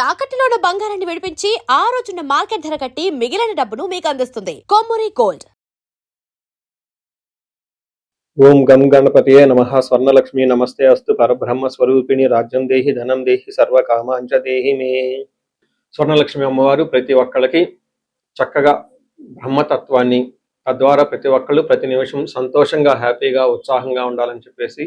తాకట్టులో ఉన్న బంగారాన్ని విడిపించి ఆ రోజున్న మార్కెట్ ధర కట్టి మిగిలిన డబ్బును మీకు అందిస్తుంది కొమ్మూరి గోల్డ్. ఓం గం గణపతియే నమః. స్వర్ణలక్ష్మి నమస్తే అస్తు. పరబ్రహ్మ స్వరూపిణి రాజ్యం దేహి ధనం దేహి సర్వకామాంచ దేహి మే. స్వర్ణలక్ష్మి అమ్మవారు ప్రతి ఒక్కళ్ళకి చక్కగా బ్రహ్మతత్వాన్ని, తద్వారా ప్రతి ఒక్కళ్ళు ప్రతి నిమిషం సంతోషంగా, హ్యాపీగా, ఉత్సాహంగా ఉండాలని చెప్పేసి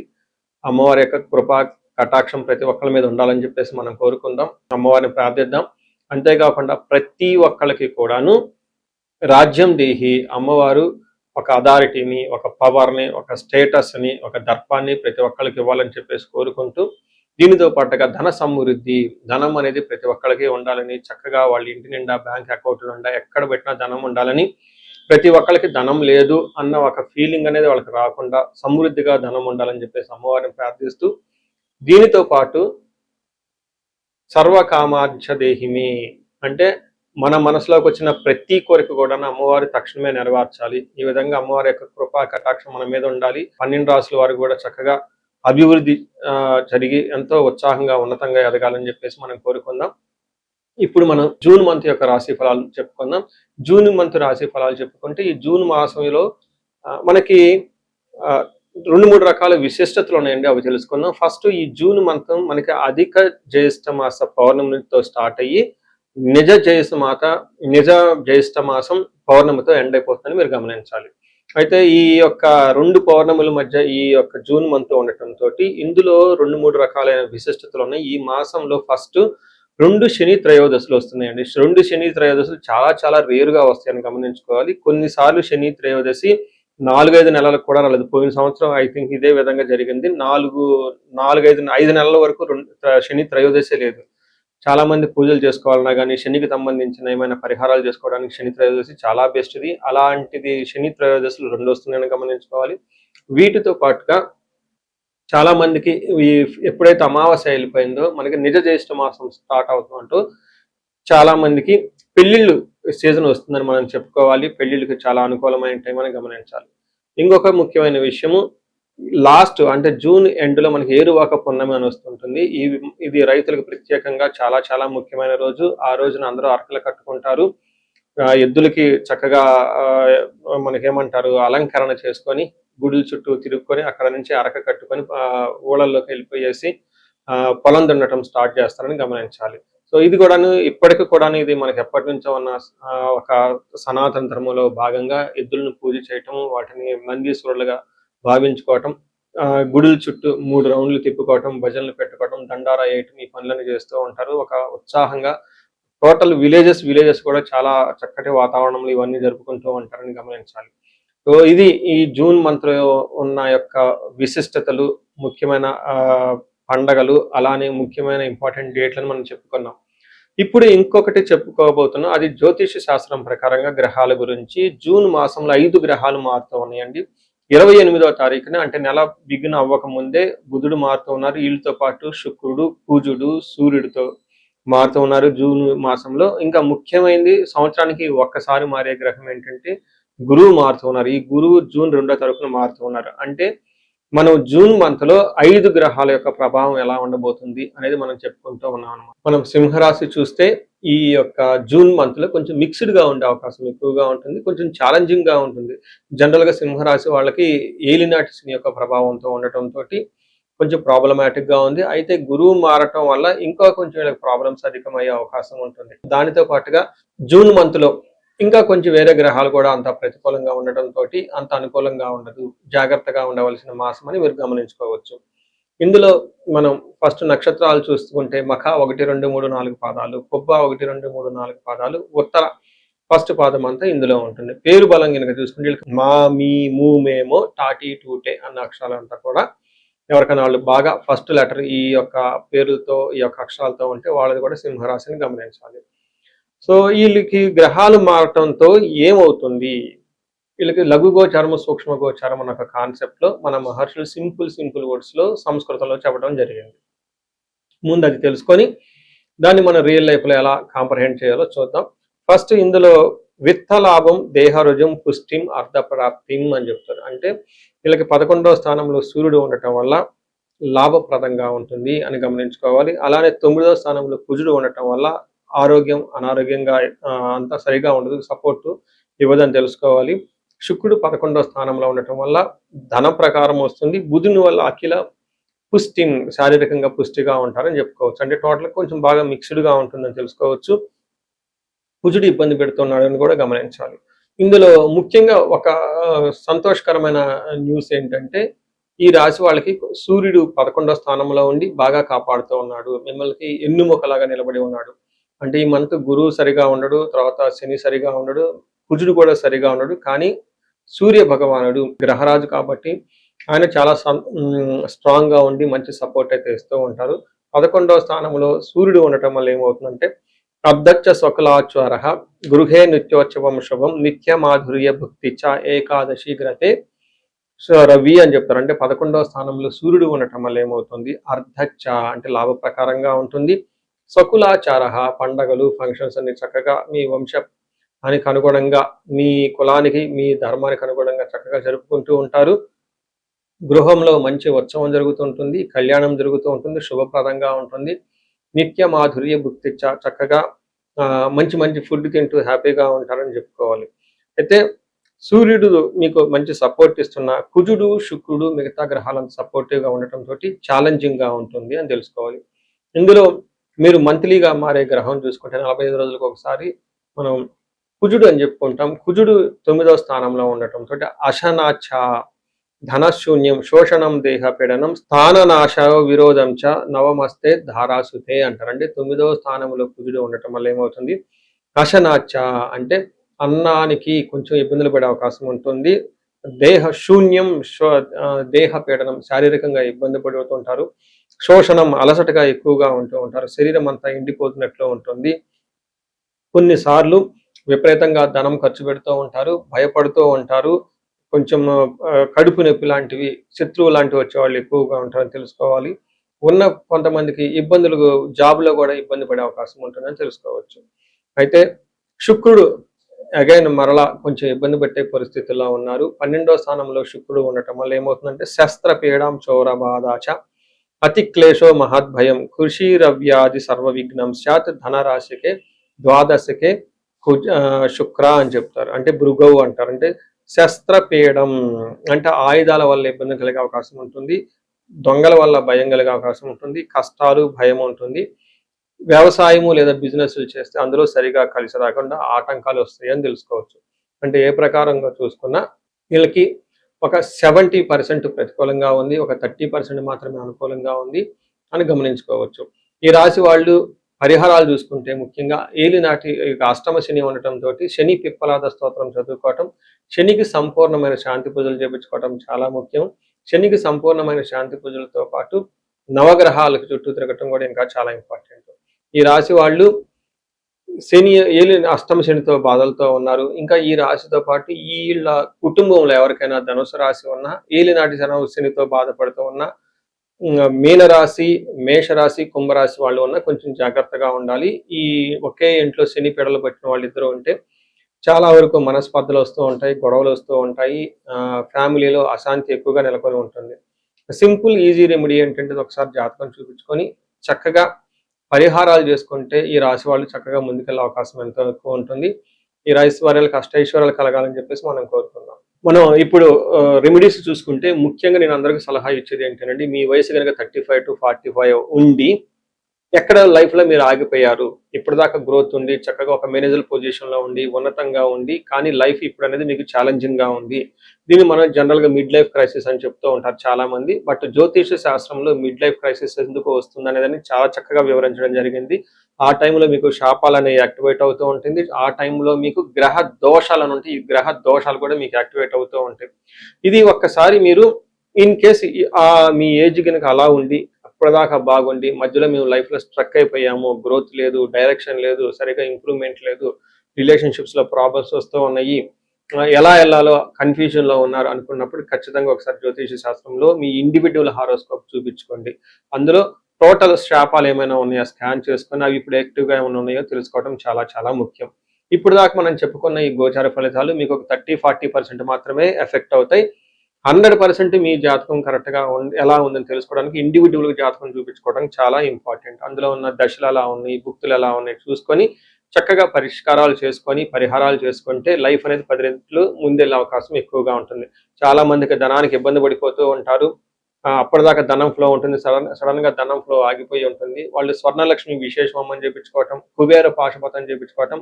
అమ్మవారి యొక్క కృపా కటాక్షం ప్రతి ఒక్కళ్ళ మీద ఉండాలని చెప్పేసి మనం కోరుకుందాం, అమ్మవారిని ప్రార్థిద్దాం. అంతేకాకుండా ప్రతి ఒక్కళ్ళకి కూడాను రాజ్యం దేహి, అమ్మవారు ఒక అథారిటీని, ఒక పవర్ని, ఒక స్టేటస్ని, ఒక దర్పాన్ని ప్రతి ఒక్కరికి ఇవ్వాలని చెప్పేసి కోరుకుంటూ, దీనితో పాటుగా ధన సమృద్ధి, ధనం అనేది ప్రతి ఒక్కరికి ఉండాలని, చక్కగా వాళ్ళ ఇంటి నిండా బ్యాంక్ అకౌంట్ నిండా ఎక్కడ పెట్టినా ధనం ఉండాలని, ప్రతి ఒక్కరికి ధనం లేదు అన్న ఒక ఫీలింగ్ అనేది వాళ్ళకి రాకుండా సమృద్ధిగా ధనం ఉండాలని చెప్పేసి అమ్మవారిని ప్రార్థిస్తూ, దీనితో పాటు సర్వకామాంచ దేహిమి అంటే మన మనసులోకి వచ్చిన ప్రతి కోరిక కూడా అమ్మవారి తక్షణమే నెరవేర్చాలి. ఈ విధంగా అమ్మవారి యొక్క కృపా కటాక్షం మన మీద ఉండాలి. 12 రాసుల వారు కూడా చక్కగా అభివృద్ధి జరిగి ఎంతో ఉత్సాహంగా ఉన్నతంగా ఎదగాలని చెప్పేసి మనం కోరుకుందాం. ఇప్పుడు మనం జూన్ మంత్ యొక్క రాశి ఫలాలు చెప్పుకుందాం. జూన్ మంత్ రాశి ఫలాలు చెప్పుకుంటే, ఈ జూన్ మాసంలో మనకి 2-3 రకాల విశిష్టతలు ఉన్నాయండి, అవి తెలుసుకుందాం. ఫస్ట్, ఈ జూన్ మంత్ మనకి అధిక జ్యేష్ఠ మాస పౌర్ణమితో స్టార్ట్ అయ్యి నిజ జ్యేష్ఠ మాసం పౌర్ణమితో ఎండ్ అయిపోతుందని మీరు గమనించాలి. అయితే ఈ యొక్క 2 పౌర్ణముల మధ్య ఈ యొక్క జూన్ మంత్ ఉండటంతో ఇందులో 2-3 రకాలైన విశిష్టతలు ఉన్నాయి. ఈ మాసంలో ఫస్ట్ 2 శని త్రయోదశులు వస్తున్నాయండి. 2 శని త్రయోదశులు చాలా చాలా రేరుగా వస్తాయని గమనించుకోవాలి. కొన్నిసార్లు శని త్రయోదశి 4-5 నెలలకు కూడా రాలేదు. పోయిన సంవత్సరం ఐ థింక్ ఇదే విధంగా జరిగింది. 5 నెలల వరకు శని త్రయోదశి లేదు. చాలా మంది పూజలు చేసుకోవాలన్నా కానీ, శనికి సంబంధించిన ఏమైనా పరిహారాలు చేసుకోవడానికి శని త్రయోదశి చాలా బెస్ట్ది. అలాంటిది శని త్రయోదశులు 2 వస్తున్నాయని గమనించుకోవాలి. వీటితో పాటుగా చాలా మందికి ఎప్పుడైతే అమావాస్య వెళ్ళిపోయిందో మనకి నిజ జ్యేష్ఠ మాసం స్టార్ట్ అవుతుందంటూ చాలా మందికి పెళ్లిళ్ళు సీజన్ వస్తుందని మనం చెప్పుకోవాలి. పెళ్లిళ్ళకి చాలా అనుకూలమైన టైం అని గమనించాలి. ఇంకొక ముఖ్యమైన విషయము, లాస్ట్ అంటే జూన్ ఎండ్లో మనకి ఏరువాక పున్నమి అని వస్తుంటుంది. ఇది రైతులకు ప్రత్యేకంగా చాలా చాలా ముఖ్యమైన రోజు. ఆ రోజున అందరూ అరకలు కట్టుకుంటారు. ఎద్దులకి చక్కగా మనకేమంటారు అలంకరణ చేసుకొని గుడుల చుట్టూ తిరుగుకొని అక్కడ నుంచి అరక కట్టుకొని ఊళ్ళల్లోకి వెళ్ళిపోయేసి పొలం దున్నటం స్టార్ట్ చేస్తారని గమనించాలి. సో ఇది కూడాను ఇప్పటికి కూడాను ఇది మనకి ఎప్పటి నుంచో ఉన్న ఒక సనాతన ధర్మంలో భాగంగా ఎద్దులను పూజ చేయటం, వాటిని నందీశ్వరులుగా భావించుకోవటం, గుడుల చుట్టూ 3 రౌండ్లు తిప్పుకోవటం, భజనలు పెట్టుకోవటం, దండారా వేయటం, ఈ పనులను చేస్తూ ఉంటారు. ఒక ఉత్సాహంగా టోటల్ విలేజెస్ కూడా చాలా చక్కటి వాతావరణంలో ఇవన్నీ జరుపుకుంటూ ఉంటారని గమనించాలి. సో ఇది ఈ జూన్ మంత్ లో ఉన్న యొక్క విశిష్టతలు, ముఖ్యమైన పండగలు, అలానే ముఖ్యమైన ఇంపార్టెంట్ డేట్లను మనం చెప్పుకున్నాం. ఇప్పుడు ఇంకొకటి చెప్పుకోబోతున్నాం, అది జ్యోతిష శాస్త్రం ప్రకారంగా గ్రహాల గురించి. జూన్ మాసంలో 5 గ్రహాలు మారుతూ ఉన్నాయండి. 28వ తారీఖున అంటే నెల బిగిన్ అవ్వక ముందే బుధుడు మారుతూ ఉన్నారు. వీళ్ళతో పాటు శుక్రుడు, కుజుడు, సూర్యుడితో మారుతూ ఉన్నారు జూన్ మాసంలో. ఇంకా ముఖ్యమైనది, సంవత్సరానికి ఒక్కసారి మారే గ్రహం ఏంటంటే గురువు మారుతూ ఉన్నారు. ఈ గురువు జూన్ 2వ తారీఖున మారుతూ ఉన్నారు. అంటే మనం జూన్ మంత్ లో 5 గ్రహాల యొక్క ప్రభావం ఎలా ఉండబోతుంది అనేది మనం చెప్పుకుంటూ ఉన్నాం అన్నమాట. మనం సింహరాశి చూస్తే ఈ యొక్క జూన్ మంత్ లో కొంచెం మిక్స్డ్ గా ఉండే అవకాశం ఎక్కువగా ఉంటుంది, కొంచెం ఛాలెంజింగ్ గా ఉంటుంది. జనరల్ గా సింహరాశి వాళ్ళకి ఏలినాటి శని యొక్క ప్రభావంతో ఉండటంతో కొంచెం ప్రాబ్లమాటిక్ గా ఉంది. అయితే గురువు మారటం వల్ల ఇంకా కొంచెం వీళ్ళకి ప్రాబ్లమ్స్ అధికమయ్యే అవకాశం ఉంటుంది. దానితో పాటుగా జూన్ మంత్ లో ఇంకా కొంచెం వేరే గ్రహాలు కూడా అంత ప్రతికూలంగా ఉండటంతో అంత అనుకూలంగా ఉండదు. జాగ్రత్తగా ఉండవలసిన మాసం అని మీరు గమనించుకోవచ్చు. ఇందులో మనం ఫస్ట్ నక్షత్రాలు చూసుకుంటే మఖ 1, 2, 3, 4 పాదాలు, పుబ్బ 1, 2, 3, 4 పాదాలు, ఉత్తర ఫస్ట్ పాదం అంతా ఇందులో ఉంటుంది. పేరు బలం కనుక చూసుకుంటే మా, మీ, ము, మేమో, టాటి, టూటే అన్న అక్షరాలంతా కూడా ఎవరికైనా వాళ్ళు బాగా ఫస్ట్ లెటర్ ఈ యొక్క పేర్లతో, ఈ యొక్క అక్షరాలతో ఉంటే వాళ్ళది కూడా సింహరాశిని గమనించాలి. సో వీళ్ళకి గ్రహాలు మారటంతో ఏమవుతుంది, వీళ్ళకి లఘు గోచారము, సూక్ష్మ గోచారం అన్న ఒక కాన్సెప్ట్ లో మన మహర్షులు సింపుల్ వర్డ్స్ లో సంస్కృతంలో చెప్పడం జరిగింది. ముందు అది తెలుసుకొని దాన్ని మన రియల్ లైఫ్ లో ఎలా కాంప్రహెండ్ చేయాలో చూద్దాం. ఫస్ట్ ఇందులో విత్తలాభం, దేహరుజం, పుష్టిం, అర్ధప్రాప్తిం అని చెప్తారు. అంటే వీళ్ళకి 11వ స్థానంలో సూర్యుడు ఉండటం వల్ల లాభప్రదంగా ఉంటుంది అని గమనించుకోవాలి. అలానే 9వ స్థానంలో కుజుడు ఉండటం వల్ల ఆరోగ్యం అనారోగ్యంగా అంతా సరిగా ఉండదు, సపోర్టు ఇవ్వదని తెలుసుకోవాలి. శుక్రుడు 11వ స్థానంలో ఉండటం వల్ల ధన ప్రకారం వస్తుంది. బుధుని వల్ల అఖిల పుష్టి, శారీరకంగా పుష్టిగా ఉంటారని చెప్పుకోవచ్చు. అంటే టోటల్ కొంచెం బాగా మిక్స్డ్గా ఉంటుందని తెలుసుకోవచ్చు. కుజుడు ఇబ్బంది పెడుతున్నాడు అని కూడా గమనించాలి. ఇందులో ముఖ్యంగా ఒక సంతోషకరమైన న్యూస్ ఏంటంటే ఈ రాశి వాళ్ళకి సూర్యుడు 11వ స్థానంలో ఉండి బాగా కాపాడుతూ ఉన్నాడు. మిమ్మల్ని ఎన్నుముకలాగా నిలబడి ఉన్నాడు. అంటే ఈ మంత్ గురువు సరిగా ఉండడు, తర్వాత శని సరిగా ఉండడు, కుజుడు కూడా సరిగా ఉండడు. కానీ సూర్య భగవానుడు గ్రహరాజు కాబట్టి ఆయన చాలా స్ట్రాంగ్ గా ఉండి మంచి సపోర్ట్ అయితే ఇస్తూ ఉంటారు. 11వ స్థానంలో సూర్యుడు ఉండటం వల్ల ఏమవుతుందంటే అబ్దచ్చ స్వకలాచార గృహే నిత్యోత్సవం శుభం నిత్య మాధుర్య భక్తి చ ఏకాదశి గ్రతే రవి అని చెప్తారు. అంటే 11వ స్థానంలో సూర్యుడు ఉండటం వల్ల ఏమవుతుంది, అర్ధచ్చ అంటే లాభ ప్రకారంగా ఉంటుంది. స్వకులాచార పండగలు ఫంక్షన్స్ అన్ని చక్కగా మీ వంశానికి అనుగుణంగా, మీ కులానికి మీ ధర్మానికి అనుగుణంగా చక్కగా జరుపుకుంటూ ఉంటారు. గృహంలో మంచి ఉత్సవం జరుగుతుంటుంది, కళ్యాణం జరుగుతూ ఉంటుంది, శుభప్రదంగా ఉంటుంది. నిత్య మాధుర్య భుక్తి చక్కగా మంచి మంచి ఫుడ్ తింటూ హ్యాపీగా ఉంటారని చెప్పుకోవాలి. అయితే సూర్యుడు మీకు మంచి సపోర్ట్ ఇస్తున్న కుజుడు శుక్రుడు మిగతా గ్రహాలను సపోర్టివ్గా ఉండటంతో ఛాలెంజింగ్గా ఉంటుంది అని తెలుసుకోవాలి. ఇందులో మీరు మంత్లీగా మారే గ్రహం చూసుకుంటే 45 రోజులకు ఒకసారి మనం కుజుడు అని చెప్పుకుంటాం. కుజుడు 9వ స్థానంలో ఉండటంతో అశనాచ ధనశూన్యం శోషణం దేహ పీడనం స్థాననాశ విరోధం చ నవమస్తే ధారాసుతే అంటారు. అంటే 9వ స్థానంలో కుజుడు ఉండటం వల్ల ఏమవుతుంది, అశనాచ అంటే అన్నానికి కొంచెం ఇబ్బందులు పడే అవకాశం ఉంటుంది. దేహ శూన్యం దేహ పీడనం శారీరకంగా ఇబ్బంది పడుతుంటారు. శోషణం అలసటగా ఎక్కువగా ఉంటూ ఉంటారు. శరీరం అంతా ఎండిపోతున్నట్లు ఉంటుంది. కొన్నిసార్లు విపరీతంగా ధనం ఖర్చు పెడుతూ ఉంటారు, భయపడుతూ ఉంటారు. కొంచెం కడుపు నొప్పి లాంటివి, శత్రువు లాంటివి వచ్చేవాళ్ళు ఎక్కువగా ఉంటారని తెలుసుకోవాలి. ఉన్న కొంతమందికి ఇబ్బందులు జాబ్లో కూడా ఇబ్బంది పడే అవకాశం ఉంటుందని తెలుసుకోవచ్చు. అయితే శుక్రుడు అగైన్ మరలా కొంచెం ఇబ్బంది పెట్టే పరిస్థితుల్లో ఉన్నారు. 12వ స్థానంలో శుక్రుడు ఉండటం వల్ల ఏమవుతుందంటే శస్త్రపీడాం చౌర బాధాచ అతి క్లేశో మహద్భయం కృషిరవ్యాధి సర్వ విఘ్నం శాత్ ధనరాశికే ద్వాదశకే శుక్ర అని చెప్తారు. అంటే భృగవు అంటారు. అంటే శస్త్రపీడం అంటే ఆయుధాల వల్ల ఇబ్బంది కలిగే అవకాశం ఉంటుంది, దొంగల వల్ల భయం కలిగే అవకాశం ఉంటుంది, కష్టాలు భయం ఉంటుంది. వ్యవసాయము లేదా బిజినెస్లు చేస్తే అందులో సరిగా కలిసి రాకుండా ఆటంకాలు వస్తాయని తెలుసుకోవచ్చు. అంటే ఏ ప్రకారంగా చూసుకున్నా వీళ్ళకి ఒక 70% ప్రతికూలంగా ఉంది, ఒక 30% మాత్రమే అనుకూలంగా ఉంది అని గమనించుకోవచ్చు. ఈ రాశి వాళ్ళు పరిహారాలు చూసుకుంటే ముఖ్యంగా ఏలినాటి అష్టమ శని ఉండటంతో శని పిప్పలాద స్తోత్రం చదువుకోవటం, శనికి సంపూర్ణమైన శాంతి పూజలు చేయించుకోవటం చాలా ముఖ్యం. శనికి సంపూర్ణమైన శాంతి పూజలతో పాటు నవగ్రహాలకు చుట్టూ తిరగటం కూడా ఇంకా చాలా ఇంపార్టెంట్. ఈ రాశి వాళ్ళు అష్టమ శనితో బాధలతో ఉన్నారు. ఇంకా ఈ రాశితో పాటు వీళ్ళ కుటుంబంలో ఎవరికైనా ధనుసు రాశి ఉన్నా, ఏలినాటి శనితో బాధపడుతూ ఉన్నా, మీనరాశి మేషరాశి కుంభరాశి వాళ్ళు ఉన్నా కొంచెం జాగ్రత్తగా ఉండాలి. ఈ ఒకే ఇంట్లో శని పీడలు పట్టిన వాళ్ళిద్దరూ ఉంటే చాలా వరకు మనస్పర్ధలు వస్తూ ఉంటాయి, గొడవలు వస్తూ ఉంటాయి, ఫ్యామిలీలో అశాంతి ఎక్కువగా నెలకొని ఉంటుంది. సింపుల్ ఈజీ రెమెడీ ఏంటంటే ఒకసారి జాతకం చూపించుకొని చక్కగా పరిహారాలు చేసుకుంటే ఈ రాశి వాళ్ళు చక్కగా ముందుకెళ్ళే అవకాశం ఎంతో ఎక్కువ ఉంటుంది. ఈ రాశి వారికి అష్టైశ్వర్యాలు కలగాలని చెప్పేసి మనం కోరుకుందాం. మనం ఇప్పుడు రెమెడీస్ చూసుకుంటే ముఖ్యంగా నేను అందరికీ సలహా ఇచ్చేది ఏంటంటే మీ వయసు కనుక 35 to 45 ఉండి ఎక్కడ లైఫ్ లో మీరు ఆగిపోయారు, ఇప్పటిదాకా గ్రోత్ ఉండి చక్కగా ఒక మేనేజర్ పొజిషన్ లో ఉండి ఉన్నతంగా ఉండి కానీ లైఫ్ ఇప్పుడు అనేది మీకు ఛాలెంజింగ్ గా ఉంది. దీన్ని మనం జనరల్ గా మిడ్ లైఫ్ క్రైసిస్ అని చెప్తూ ఉంటారు చాలా మంది. బట్ జ్యోతిష శాస్త్రంలో మిడ్ లైఫ్ క్రైసిస్ ఎందుకు వస్తుంది అనేది చాలా చక్కగా వివరించడం జరిగింది. ఆ టైంలో మీకు శాపాలు అనేవి యాక్టివేట్ అవుతూ ఉంటుంది. ఆ టైంలో మీకు గ్రహ దోషాలు అని ఉంటాయి, ఈ గ్రహ దోషాలు కూడా మీకు యాక్టివేట్ అవుతూ ఉంటాయి. ఇది ఒక్కసారి మీరు ఇన్ కేస్ మీ ఏజ్ కనుక అలా ఉండి ఇప్పటిదాకా బాగుండి మధ్యలో మేము లైఫ్లో స్ట్రక్ అయిపోయాము, గ్రోత్ లేదు, డైరెక్షన్ లేదు, సరిగా ఇంప్రూవ్మెంట్ లేదు, రిలేషన్షిప్స్లో ప్రాబ్లమ్స్ వస్తూ ఉన్నాయి, ఎలా వెళ్ళాలో కన్ఫ్యూజన్లో ఉన్నారు అనుకున్నప్పుడు ఖచ్చితంగా ఒకసారి జ్యోతిష శాస్త్రంలో మీ ఇండివిడ్యువల్ హారోస్కోప్ చూపించుకోండి. అందులో టోటల్ శాపాలు ఏమైనా ఉన్నాయో స్కాన్ చేసుకొని అవి ఇప్పుడు యాక్టివ్గా ఏమైనా ఉన్నాయో తెలుసుకోవడం చాలా చాలా ముఖ్యం. ఇప్పుడు దాకా మనం చెప్పుకున్న ఈ గోచార ఫలితాలు మీకు ఒక 30-40% మాత్రమే ఎఫెక్ట్ అవుతాయి. 100% మీ జాతకం కరెక్ట్గా ఎలా ఉందని తెలుసుకోవడానికి ఇండివిజువల్ జాతకం చూపించుకోవడానికి చాలా ఇంపార్టెంట్. అందులో ఉన్న దశలు ఎలా ఉన్నాయి, భుక్తులు ఎలా ఉన్నాయి చూసుకొని చక్కగా పరిష్కారాలు చేసుకొని పరిహారాలు చేసుకుంటే లైఫ్ అనేది 10 రెట్లు ముందెళ్ళే అవకాశం ఎక్కువగా ఉంటుంది. చాలా మందికి ధనానికి ఇబ్బంది పడిపోతూ ఉంటారు. అప్పటిదాకా ధనం ఫ్లో ఉంటుంది, సడన్ గా ధనం ఫ్లో ఆగిపోయి ఉంటుంది. వాళ్ళు స్వర్ణలక్ష్మి విశేష హోమం చేయించుకోవటం, కుబేర పాశుపతం చేయించుకోవటం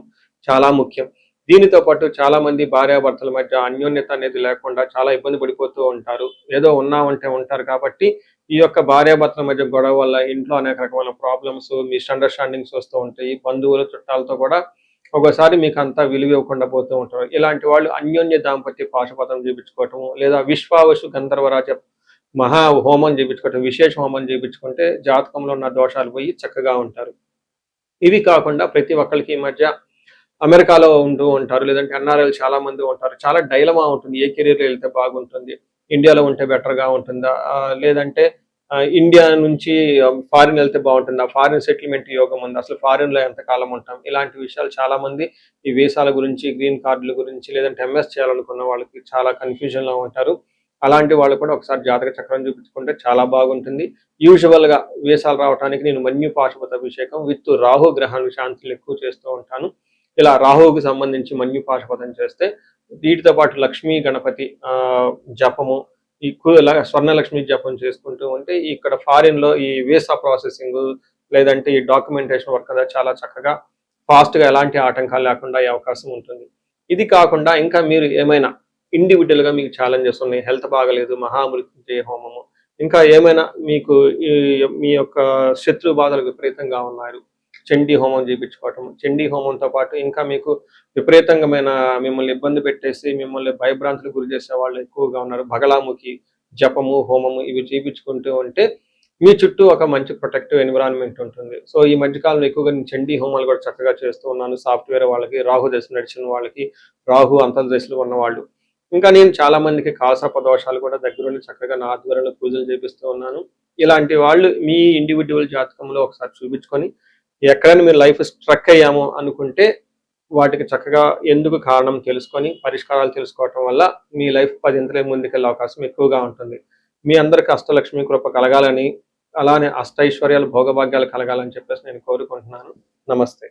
చాలా ముఖ్యం. దీనితో పాటు చాలా మంది భార్యాభర్తల మధ్య అన్యోన్యత అనేది లేకుండా చాలా ఇబ్బంది పడిపోతూ ఉంటారు. ఏదో ఉన్నామంటే ఉంటారు కాబట్టి ఈ యొక్క భార్యాభర్తల మధ్య గొడవ వల్ల ఇంట్లో అనేక రకమైన ప్రాబ్లమ్స్, మిస్అండర్స్టాండింగ్స్ వస్తూ ఉంటాయి. బంధువులు చుట్టాలతో కూడా ఒకసారి మీకు అంతా విలువ ఇవ్వకుండా పోతూ ఉంటారు. ఇలాంటి వాళ్ళు అన్యోన్య దాంపత్య పాశుపతం చేయించుకోవటము, లేదా విశ్వావసు గంధర్వరాజ మహా హోమం చేయించుకోవటం, విశేష హోమం చేయించుకుంటే జాతకంలో ఉన్న దోషాలు పోయి చక్కగా ఉంటారు. ఇవి కాకుండా ప్రతి ఒక్కరికి ఈ మధ్య అమెరికాలో ఉంటూ ఉంటారు, లేదంటే ఎన్ఆర్ఐలు చాలా మంది ఉంటారు. చాలా డైలమా ఉంటుంది. ఏ కెరీర్లో వెళ్తే బాగుంటుంది, ఇండియాలో ఉంటే బెటర్గా ఉంటుందా, లేదంటే ఇండియా నుంచి ఫారిన్ వెళ్తే బాగుంటుందా, ఫారిన్ సెటిల్మెంట్ యోగం ఉంది, అసలు ఫారిన్ లో ఎంతకాలం ఉంటాం, ఇలాంటి విషయాలు చాలా మంది ఈ వీసాల గురించి, గ్రీన్ కార్డుల గురించి, లేదంటే ఎంఎస్ చేయాలనుకున్న వాళ్ళకి చాలా కన్ఫ్యూజన్ లో ఉంటారు. అలాంటి వాళ్ళు కూడా ఒకసారి జాతక చక్రం చూపించుకుంటే చాలా బాగుంటుంది. యూజువల్ గా వీసాలు రావడానికి నేను మన్యు పాశుపత అభిషేకం విత్ రాహు గ్రహాన్ని శాంతులు ఎక్కువ చేస్తూ ఉంటాను. ఇలా రాహువుకి సంబంధించి మన్యు పాశుపతం చేస్తే వీటితో పాటు లక్ష్మీ గణపతి జపము, ఈ స్వర్ణలక్ష్మి జపం చేసుకుంటూ ఉంటే ఇక్కడ ఫారిన్ లో ఈ వీసా ప్రాసెసింగ్, లేదంటే ఈ డాక్యుమెంటేషన్ వర్క్ అనేది చాలా చక్కగా ఫాస్ట్ గా ఎలాంటి ఆటంకాలు లేకుండా అయ్యే అవకాశం ఉంటుంది. ఇది కాకుండా ఇంకా మీరు ఏమైనా ఇండివిజువల్ గా మీకు ఛాలెంజెస్ ఉన్నాయి, హెల్త్ బాగలేదు, మహామృత్యుంజయ హోమము, ఇంకా ఏమైనా మీకు మీ యొక్క శత్రు బాధలు విపరీతంగా ఉన్నారు, చండీ హోమం చేయించుకోవటం. చండీ హోమంతో పాటు ఇంకా మీకు విపరీతంగా మిమ్మల్ని ఇబ్బంది పెట్టేసి మిమ్మల్ని భయభ్రాంతులకు గురి చేసే వాళ్ళు ఎక్కువగా ఉన్నారు, బగలాముఖి జపము హోమము ఇవి చేయించుకుంటూ ఉంటే మీ చుట్టూ ఒక మంచి ప్రొటెక్టివ్ ఎన్విరాన్మెంట్ ఉంటుంది. సో ఈ మధ్యకాలంలో ఎక్కువగా నేను చండీ హోమాలు కూడా చక్కగా చేస్తూ ఉన్నాను. సాఫ్ట్వేర్ వాళ్ళకి, రాహు దశ నడిచిన వాళ్ళకి, రాహు అంతర్దశలో ఉన్న వాళ్ళు, ఇంకా నేను చాలా మందికి కాలసర్ప దోషాలు కూడా దగ్గరుండి చక్కగా నా ఆధ్వర్యంలో పూజలు చేపిస్తూ ఉన్నాను. ఇలాంటి వాళ్ళు మీ ఇండివిజువల్ జాతకంలో ఒకసారి చూపించుకొని ఎక్కడైనా మీరు లైఫ్ స్ట్రక్ అయ్యాము అనుకుంటే వాటికి చక్కగా ఎందుకు కారణం తెలుసుకొని పరిష్కారాలు తెలుసుకోవటం వల్ల మీ లైఫ్ 10 ముందుకెళ్ళే అవకాశం ఎక్కువగా ఉంటుంది. మీ అందరికి అష్టలక్ష్మి కృప కలగాలని, అలానే అష్టైశ్వర్యాలు భోగభాగ్యాలు కలగాలని చెప్పేసి నేను కోరుకుంటున్నాను. నమస్తే.